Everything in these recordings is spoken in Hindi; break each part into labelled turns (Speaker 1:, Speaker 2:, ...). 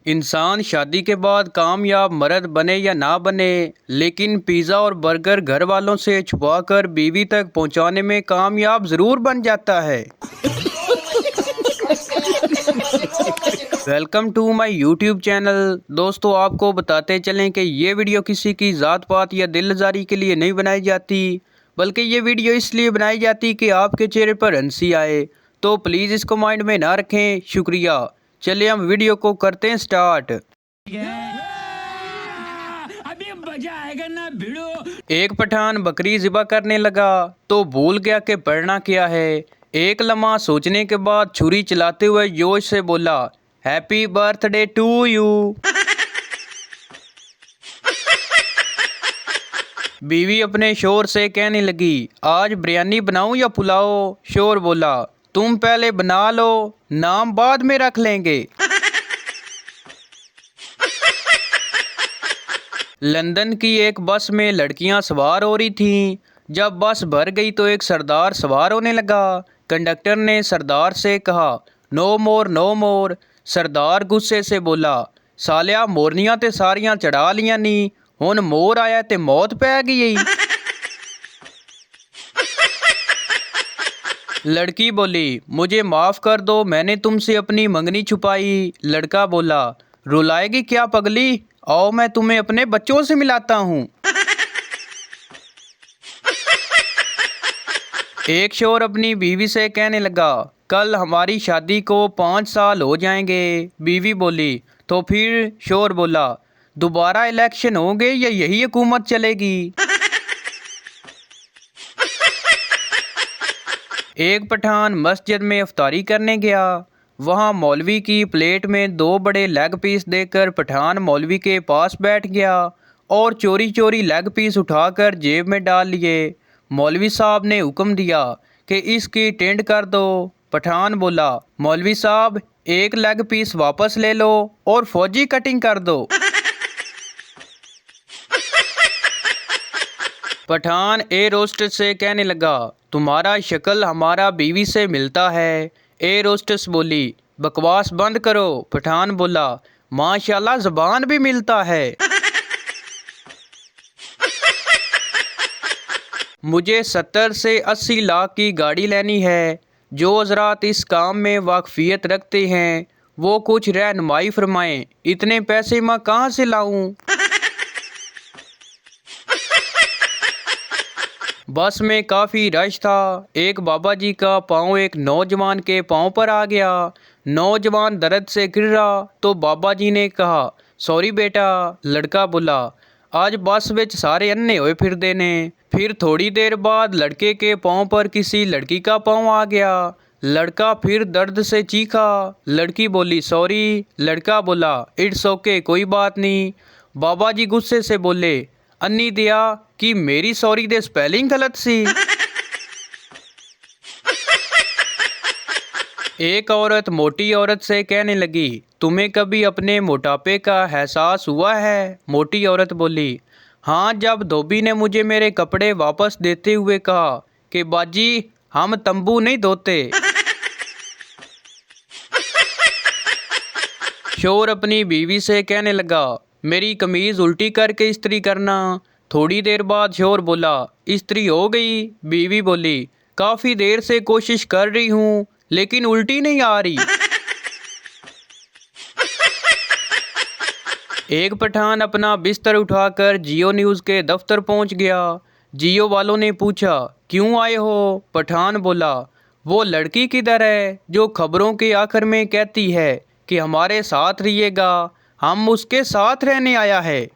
Speaker 1: इंसान शादी के बाद कामयाब मर्द बने या ना बने, लेकिन पिज़्ज़ा और बर्गर घर वालों से छुपाकर बीवी तक पहुंचाने में कामयाब ज़रूर बन जाता है। Welcome to my YouTube channel. दोस्तों, आपको बताते चलें कि ये वीडियो किसी की ज़ात पात या दिलजारी के लिए नहीं बनाई जाती, बल्कि ये वीडियो इसलिए बनाई जाती कि आपके चेहरे पर हंसी आए। तो प्लीज़ इसको माइंड में ना रखें। शुक्रिया। चलिए हम वीडियो को करते हैं स्टार्ट।
Speaker 2: अभी मजा आएगा ना भिड़ो।
Speaker 1: एक पठान बकरी ज़िबा करने लगा तो भूल गया कि पढ़ना क्या है। एक लम्हा सोचने के बाद छुरी चलाते हुए जोश से बोला, हैप्पी बर्थडे टू यू। बीवी अपने शोर से कहने लगी, आज बिरयानी बनाऊं या पुलाव? शोर बोला, तुम पहले बना लो, नाम बाद में रख लेंगे। लंदन की एक बस में लड़कियां सवार हो रही थीं। जब बस भर गई तो एक सरदार सवार होने लगा। कंडक्टर ने सरदार से कहा, नो मोर नो मोर। सरदार गुस्से से बोला, सालिया मोरनियां ते सारियां चढ़ा लिया नी, हुन मोर आया ते मौत पै गई। लड़की बोली, मुझे माफ़ कर दो, मैंने तुमसे अपनी मंगनी छुपाई। लड़का बोला, रुलाएगी क्या पगली, आओ मैं तुम्हें अपने बच्चों से मिलाता हूँ। एक शोर अपनी बीवी से कहने लगा, कल हमारी शादी को 5 साल हो जाएंगे। बीवी बोली, तो फिर? शोर बोला, दोबारा इलेक्शन होंगे या यही हुकूमत चलेगी? एक पठान मस्जिद में इफ्तारी करने गया। वहाँ मौलवी की प्लेट में 2 बड़े लेग पीस देखकर पठान मौलवी के पास बैठ गया और चोरी चोरी लेग पीस उठाकर जेब में डाल लिए। मौलवी साहब ने हुक्म दिया कि इसकी टेंड कर दो। पठान बोला, मौलवी साहब एक लेग पीस वापस ले लो और फौजी कटिंग कर दो। पठान ए रोस्टेस से कहने लगा, तुम्हारा शक्ल हमारा बीवी से मिलता है। ए रोस्टेस बोली, बकवास बंद करो। पठान बोला, माशाल्लाह ज़बान भी मिलता है। मुझे 70 से 80 लाख की गाड़ी लेनी है। जो हज़रात इस काम में वाकफियत रखते हैं वो कुछ रहनुमाई फरमाएं, इतने पैसे मैं कहाँ से लाऊं? बस में काफ़ी रश था। एक बाबा जी का पाँव एक नौजवान के पाँव पर आ गया। नौजवान दर्द से गिर रहा तो बाबा जी ने कहा, सॉरी बेटा। लड़का बोला, आज बस विच सारे अन्ने होए फिरदे ने। फिर थोड़ी देर बाद लड़के के पाँव पर किसी लड़की का पाँव आ गया। लड़का फिर दर्द से चीखा। लड़की बोली, सॉरी। लड़का बोला, इट्स ओके, कोई बात नहीं। बाबा जी गुस्से से बोले, अन्नी दिया कि मेरी सॉरी दे स्पेलिंग गलत सी। एक औरत मोटी औरत से कहने लगी, तुम्हें कभी अपने मोटापे का एहसास हुआ है? मोटी औरत बोली, हाँ, जब धोबी ने मुझे मेरे कपड़े वापस देते हुए कहा कि बाजी हम तंबू नहीं धोते। शोर अपनी बीवी से कहने लगा, मेरी कमीज़ उल्टी करके इस्त्री करना। थोड़ी देर बाद शोर बोला, इस्त्री हो गई? बीवी बोली, काफ़ी देर से कोशिश कर रही हूँ लेकिन उल्टी नहीं आ रही। एक पठान अपना बिस्तर उठाकर जियो न्यूज़ के दफ्तर पहुँच गया। जियो वालों ने पूछा, क्यों आए हो? पठान बोला, वो लड़की किधर है जो खबरों के आखिर में कहती है कि हमारे साथ रहिएगा? हम उसके साथ रहने आया है।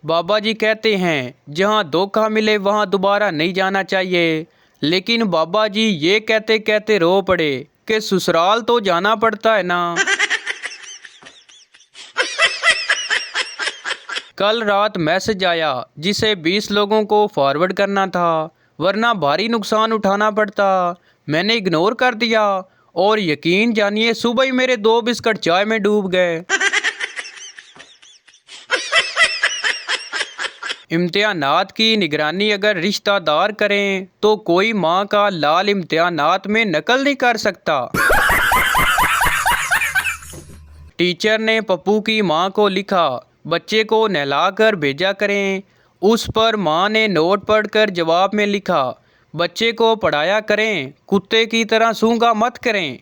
Speaker 1: बाबा जी कहते हैं, जहाँ धोखा मिले वहाँ दोबारा नहीं जाना चाहिए। लेकिन बाबा जी ये कहते कहते रो पड़े कि ससुराल तो जाना पड़ता है ना। कल रात मैसेज आया जिसे 20 लोगों को फॉरवर्ड करना था, वरना भारी नुकसान उठाना पड़ता। मैंने इग्नोर कर दिया और यकीन जानिए सुबह ही मेरे 2 बिस्किट चाय में डूब गए। इम्तिहानात की निगरानी अगर रिश्तेदार करें तो कोई माँ का लाल इम्तिहानात में नकल नहीं कर सकता। टीचर ने पप्पू की माँ को लिखा, बच्चे को नहलाकर भेजा करें। उस पर माँ ने नोट पढ़कर जवाब में लिखा, बच्चे को पढ़ाया करें, कुत्ते की तरह सूंघा मत करें।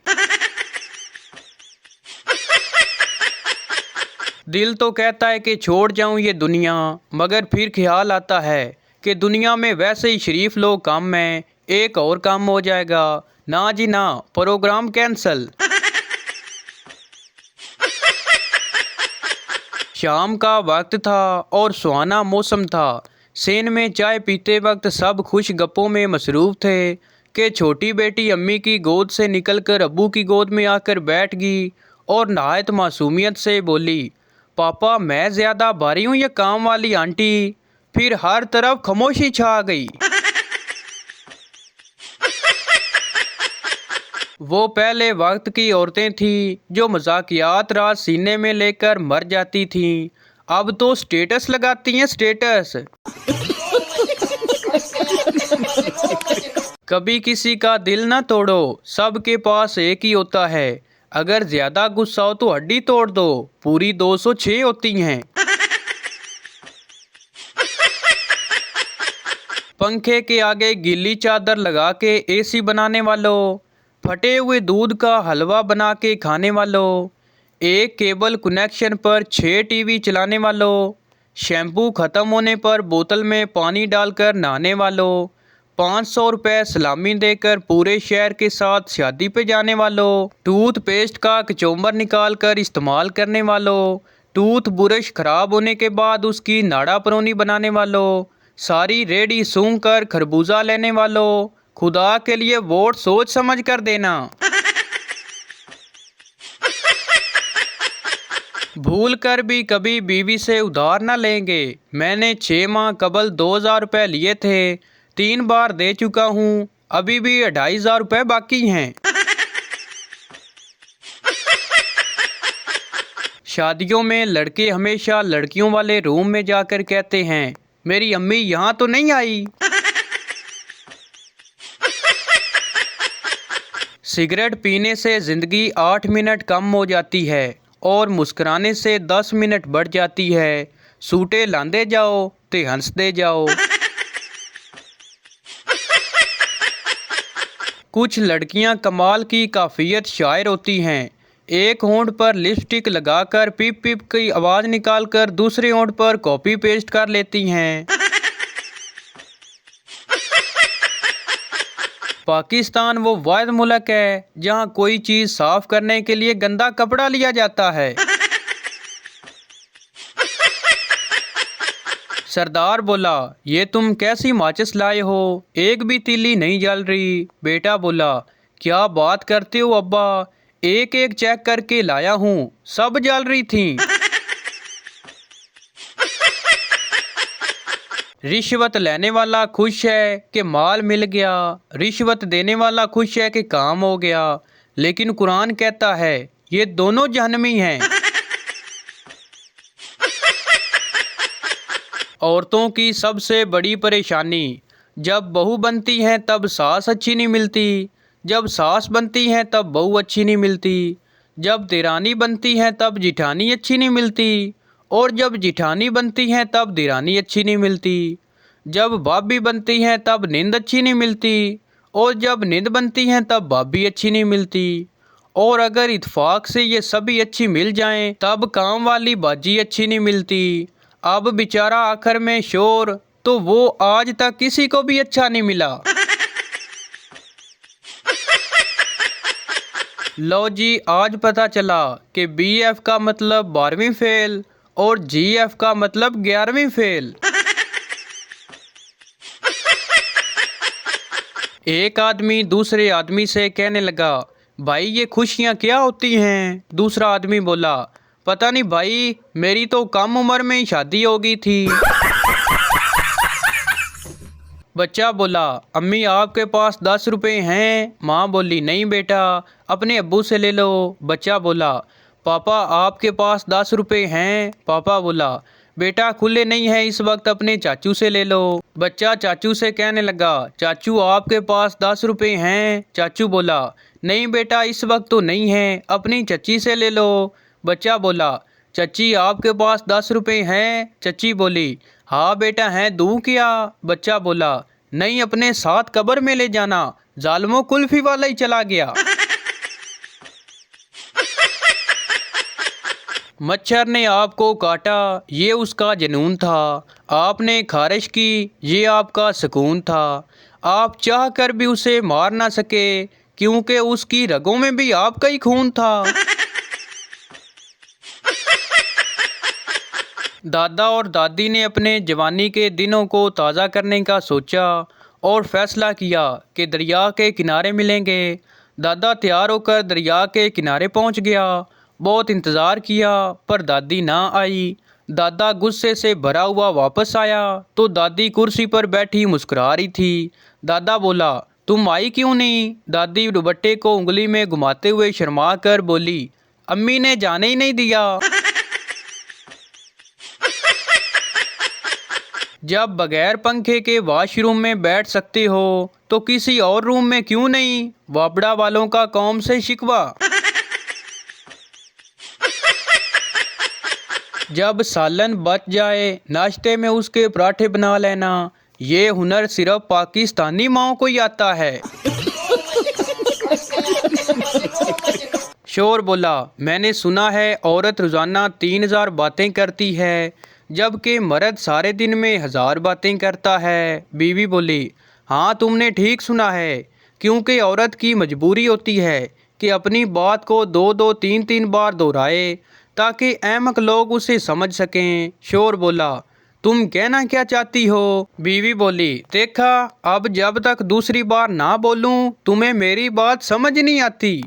Speaker 1: दिल तो कहता है कि छोड़ जाऊं ये दुनिया, मगर फिर ख्याल आता है कि दुनिया में वैसे ही शरीफ लोग कम हैं, एक और काम हो जाएगा। ना जी ना, प्रोग्राम कैंसल। शाम का वक्त था और सुहाना मौसम था। सेन में चाय पीते वक्त सब खुश गप्पों में मसरूफ थे कि छोटी बेटी अम्मी की गोद से निकलकर अब्बू की गोद में आकर बैठ गई और नहायत मासूमियत से बोली, पापा मैं ज़्यादा भारी हूँ या काम वाली आंटी? फिर हर तरफ खामोशी छा गई। वो पहले वक्त की औरतें थीं जो मजाकियात रात सीने में लेकर मर जाती थीं, अब तो स्टेटस लगाती हैं, स्टेटस। कभी किसी का दिल ना तोड़ो, सबके पास एक ही होता है। अगर ज्यादा गुस्सा हो तो हड्डी तोड़ दो, पूरी 206 होती हैं। पंखे के आगे गीली चादर लगा के एसी बनाने वालों, फटे हुए दूध का हलवा बना के खाने वालों, एक केबल कनेक्शन पर 6 टीवी चलाने वालों, शैम्पू ख़त्म होने पर बोतल में पानी डालकर नहाने वालों, 500 रुपये सलामी देकर पूरे शहर के साथ शादी पे जाने वालों, टूथपेस्ट का कचौंबर निकाल कर इस्तेमाल करने वालों, टूथ ब्रश खराब होने के बाद उसकी नाड़ा परौनी बनाने वालों, सारी रेडी सूंघ कर खरबूजा लेने वालों, खुदा के लिए वोट सोच समझ कर देना। भूल कर भी कभी बीवी से उधार न लेंगे। मैंने 6 माह कबल 2000 रुपये लिए थे, 3 बार दे चुका हूँ, अभी भी 2500 रुपये बाकी हैं। शादियों में लड़के हमेशा लड़कियों वाले रूम में जाकर कहते हैं, मेरी अम्मी यहाँ तो नहीं आई। सिगरेट पीने से ज़िंदगी 8 मिनट कम हो जाती है और मुस्कुराने से 10 मिनट बढ़ जाती है। सूटे लांदे जाओ ते हंसदे जाओ। कुछ लड़कियां कमाल की काफियत शायर होती हैं। एक होंठ पर लिपस्टिक लगाकर पिप पिप की आवाज़ निकालकर दूसरे होंठ पर कॉपी पेस्ट कर लेती हैं। पाकिस्तान वो वाहिद मुल्क है जहां कोई चीज़ साफ करने के लिए गंदा कपड़ा लिया जाता है। सरदार बोला, ये तुम कैसी माचिस लाए हो, एक भी तीली नहीं जल रही। बेटा बोला, क्या बात करते हो अब्बा, एक एक चेक करके लाया हूँ, सब जल रही थी। रिश्वत लेने वाला खुश है कि माल मिल गया, रिश्वत देने वाला खुश है कि काम हो गया, लेकिन कुरान कहता है ये दोनों जहन्नमी हैं। औरतों की सबसे बड़ी परेशानी, जब बहू बनती हैं तब सास अच्छी नहीं मिलती, जब सास बनती हैं तब बहू अच्छी नहीं मिलती, जब देरानी बनती हैं तब जिठानी अच्छी नहीं मिलती, और जब जिठानी बनती हैं तब दिरानी अच्छी नहीं मिलती, जब भाभी बनती हैं तब नींद अच्छी नहीं मिलती, और जब नींद बनती हैं तब भाभी अच्छी नहीं मिलती, और अगर इत्फाक से ये सभी अच्छी मिल जाएं तब काम वाली बाजी अच्छी नहीं मिलती। अब बेचारा आखिर में शोर, तो वो आज तक किसी को भी अच्छा नहीं मिला। लो जी, आज पता चला कि BF का मतलब 12वीं फेल और GF का मतलब 11वीं फेल। एक आदमी दूसरे आदमी से कहने लगा, भाई ये खुशियाँ क्या होती हैं? दूसरा आदमी बोला, पता नहीं भाई, मेरी तो कम उम्र में ही शादी हो गई थी। बच्चा बोला, अम्मी आपके पास 10 रुपये हैं? माँ बोली, नहीं बेटा, अपने अब्बू से ले लो। बच्चा बोला, पापा आपके पास 10 रुपये हैं? पापा बोला, बेटा खुले नहीं है इस वक्त, अपने चाचू से ले लो। बच्चा चाचू से कहने लगा, चाचू आपके पास 10 रुपये हैं? चाचू बोला, नहीं बेटा इस वक्त तो नहीं है, अपनी चच्ची से ले लो। बच्चा बोला, चच्ची आपके पास 10 रुपये हैं? चच्ची बोली, हाँ बेटा हैं, दूँ क्या? बच्चा बोला, नहीं अपने साथ कब्र में ले जाना, जालमो कुल्फी वाला ही चला गया। मच्छर ने आपको काटा, ये उसका जुनून था। आपने खारिश की, ये आपका सुकून था। आप चाह कर भी उसे मार ना सके, क्योंकि उसकी रगों में भी आपका ही खून था। दादा और दादी ने अपने जवानी के दिनों को ताज़ा करने का सोचा और फैसला किया कि दरिया के किनारे मिलेंगे। दादा तैयार होकर दरिया के किनारे पहुंच गया। बहुत इंतज़ार किया पर दादी ना आई। दादा गुस्से से भरा हुआ वापस आया तो दादी कुर्सी पर बैठी मुस्कुरा रही थी। दादा बोला, तुम आई क्यों नहीं? दादी दुपट्टे को उंगली में घुमाते हुए शर्मा कर बोली, अम्मी ने जाने ही नहीं दिया। जब बगैर पंखे के वॉशरूम में बैठ सकते हो तो किसी और रूम में क्यों नहीं? वापड़ा वालों का कौम से शिकवा। जब सालन बच जाए नाश्ते में उसके पराठे बना लेना, ये हुनर सिर्फ पाकिस्तानी माओं को ही आता है। शोर बोला, मैंने सुना है औरत रोजाना 3000 बातें करती है, जबकि मर्द सारे दिन में 1000 बातें करता है। बीवी बोली, हाँ तुमने ठीक सुना है, क्योंकि औरत की मजबूरी होती है कि अपनी बात को 2-2 3-3 बार दोहराए ताकि अहमक लोग उसे समझ सकें। शोर बोला, तुम कहना क्या चाहती हो? बीवी बोली, देखा अब जब तक दूसरी बार ना बोलूं तुम्हें मेरी बात समझ नहीं आती।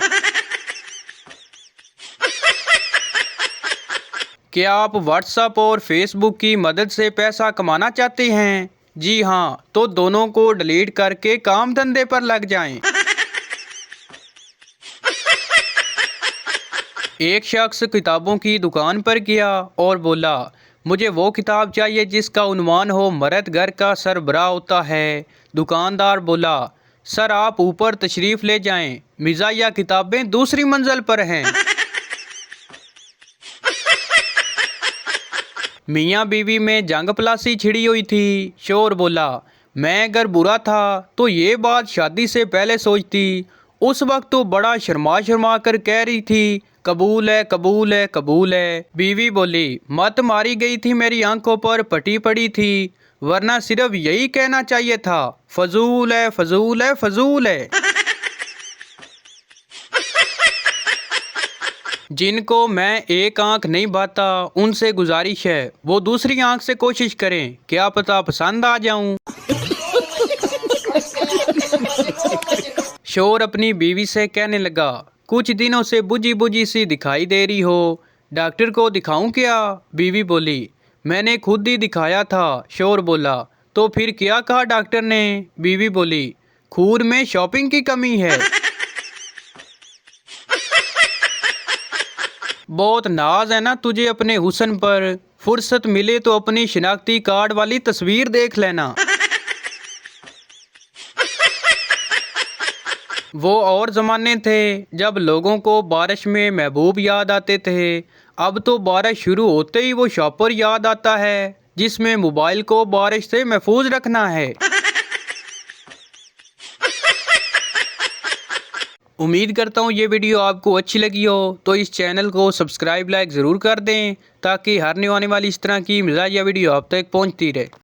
Speaker 1: क्या आप व्हाट्सएप और फेसबुक की मदद से पैसा कमाना चाहते हैं? जी हाँ, तो दोनों को डिलीट करके काम धंधे पर लग जाएं। एक शख्स किताबों की दुकान पर गया और बोला, मुझे वो किताब चाहिए जिसका उन्वान हो मर्द घर का सरबराह होता है। दुकानदार बोला, सर आप ऊपर तशरीफ ले जाएं, मिज़ाहिया किताबें दूसरी मंजिल पर हैं। मियाँ बीवी में जंग पलासी छिड़ी हुई थी। शोर बोला, मैं अगर बुरा था तो ये बात शादी से पहले सोचती। उस वक्त तो बड़ा शर्मा शर्मा कर कह रही थी, कबूल है कबूल है कबूल है। बीवी बोली, मत मारी गई थी, मेरी आंखों पर पटी पड़ी थी, वरना सिर्फ यही कहना चाहिए था, फजूल है फजूल है फजूल है। जिनको मैं एक आंख नहीं भाता उनसे गुजारिश है वो दूसरी आंख से कोशिश करें, क्या पता पसंद आ जाऊं। शोर अपनी बीवी से कहने लगा, कुछ दिनों से बुझी बुझी सी दिखाई दे रही हो, डॉक्टर को दिखाऊं क्या? बीवी बोली, मैंने खुद ही दिखाया था। शोर बोला, तो फिर क्या कहा डॉक्टर ने? बीवी बोली, खून में शॉपिंग की कमी है। बहुत नाज है ना तुझे अपने हुस्न पर, फुर्सत मिले तो अपनी शिनाख्ती कार्ड वाली तस्वीर देख लेना। वो और ज़माने थे जब लोगों को बारिश में महबूब याद आते थे। अब तो बारिश शुरू होते ही वो शॉपर याद आता है जिसमें मोबाइल को बारिश से महफूज रखना है। उम्मीद करता हूँ ये वीडियो आपको अच्छी लगी हो, तो इस चैनल को सब्सक्राइब लाइक ज़रूर कर दें ताकि हर आने वाली इस तरह की मज़ाहिया वीडियो आप तक पहुँचती रहे।